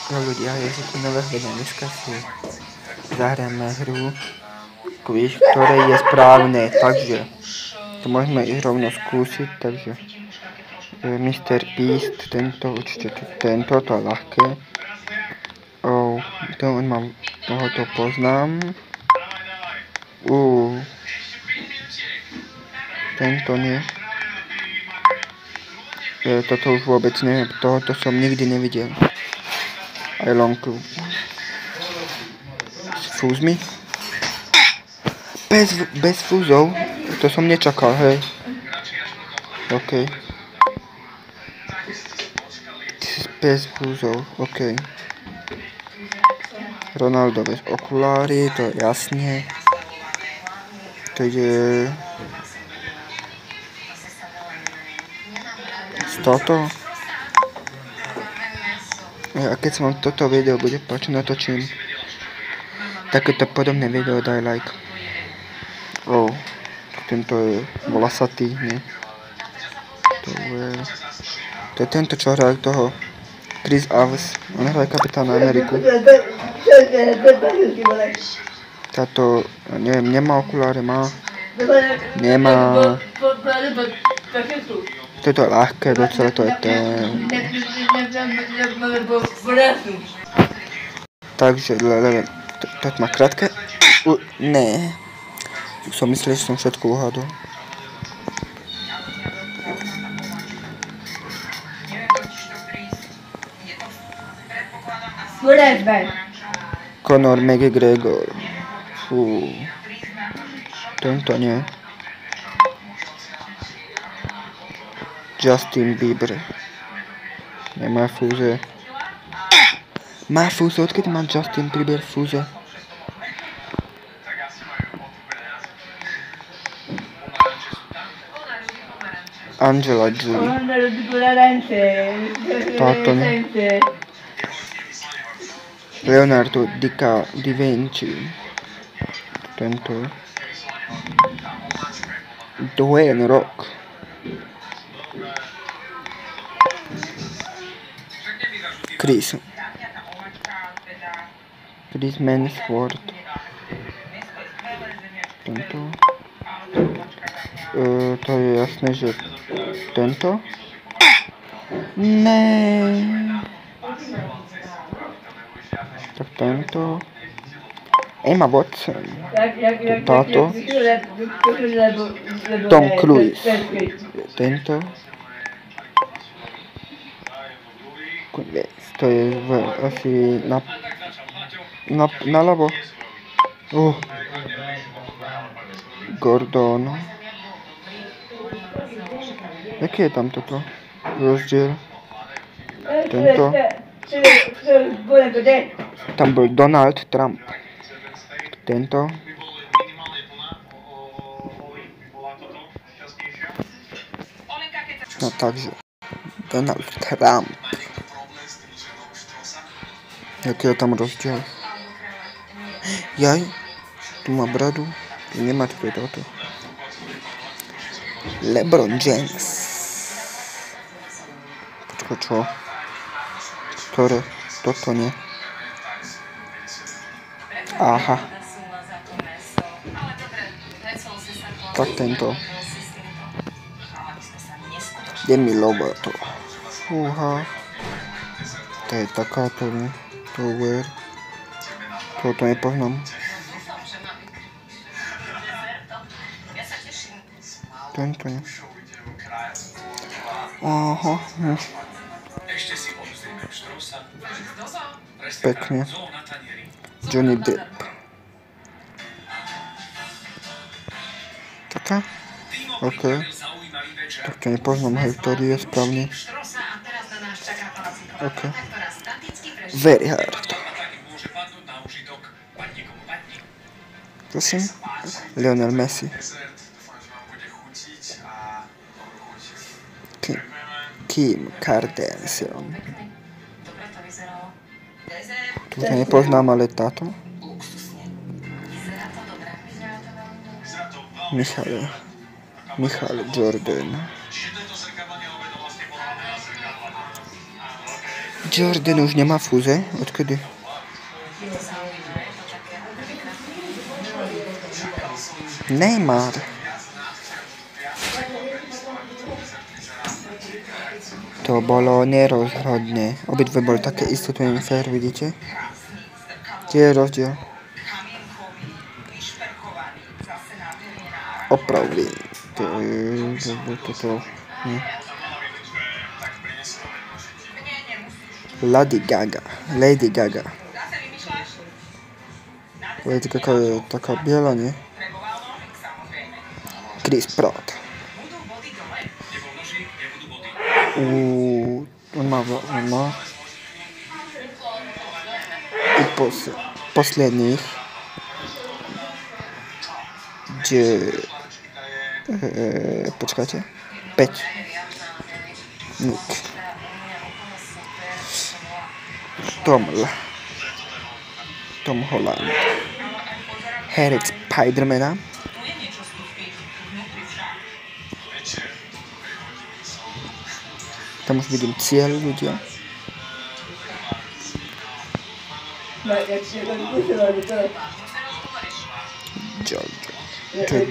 No ľudia, je to nové hľadanie. Dneska si zahráme hru, kvíz, ktoré je správne, takže to môžeme ísť rovno skúsiť, takže Mr. Beast, tento určite tento, to je ľahké. Tohoto poznám. Tento nie. Toto už vôbec neviem, tohoto som nikdy nevidel. Aj Long Club. S fúzmi? Bez fúzov? To som nečakal, hej. OK. Bez fúzov, OK. Ronaldo bez okulári, to je jasne. To je... Z toto? A keď sa vám toto video bude páčiť, natočím takéto podobné video, daj like. Tento je volasatý, nie? To je tento, čo hral toho Chris Evans, on hral Kapitána Ameriku. Táto, neviem, nemá okuláre, má. Nemá. Toto je ľahké, docela to je ten. Takže, toto má krátke. Ne. Som myslel, že som všetko uhádol. Conor McGregor. Tento nie. Justin Bieber. Nemá fúze. Má fúze? Odkedy má Justin Bieber fúze? Angela Jolie. Táto nie. Leonardo da Vinci. Tento. Dwayne Rock. Chris Hemsworth. Tento. To je jasné, že tento. Ne. Tak tento. Emma Watson. Táto. Tom Cruise. Tento. To je asi naľavo. Gordon. Jaký je tam toto rozdiel? Tento. Tam bol Donald Trump. Tento. No takže. Donald Trump. Jaký je tam rozdiel? Jaj, tu má bradu. Tu nemá, tu je toto. LeBron James. Počkaj, čo? Ktoré? Toto nie. Aha. Tak tento. Demi Lovato. Fúha. To je takáto, ne? Tower. Toto nepoznám. Tento nie. Aha. Pekne. Johnny Depp. Toto? OK. Tak to nepoznám, hej, ktorý je správny. OK. Very hard. Prosím? Lionel Messi. Kim Kardashian. Tu to nepoznám, ale táto. Michael Jordan. Jordan už nemá fúze? Odkedy? Neymar. To bolo nerozhodné. Obidve boli také istotné fér, vidíte? Tie je rozdiel. Opravdu. Toto. Lady Gaga. Lady Gaga. Видите, какая такая белая, не? Крис Pratt. Он má. И последних. Počkajte. 5. Nick. Tom Holland. Harry Spidermana. Tam už vidím cieľ, ľudia.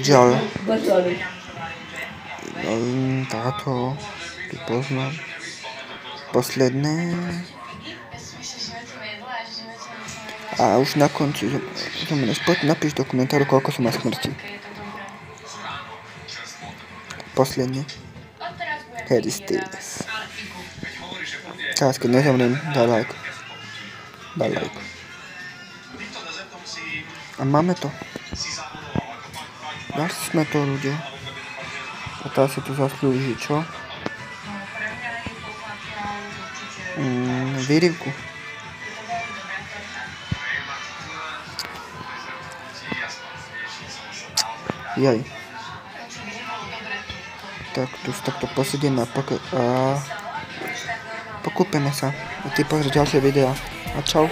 Jojo. Táto tu poznám. Posledné. A už na konci napíš do komentáru, koľko som má smrti. Posledný. Harry Styles. Teraz, keď nezomriem, daj like. A máme to. Dali sme to, ľudia. A teraz si tu zaslúži, čo? Výrivku. Jaj. Tak, tu takto posedíme a pokúpime sa. A ty pozri ďalšie videá. A čau.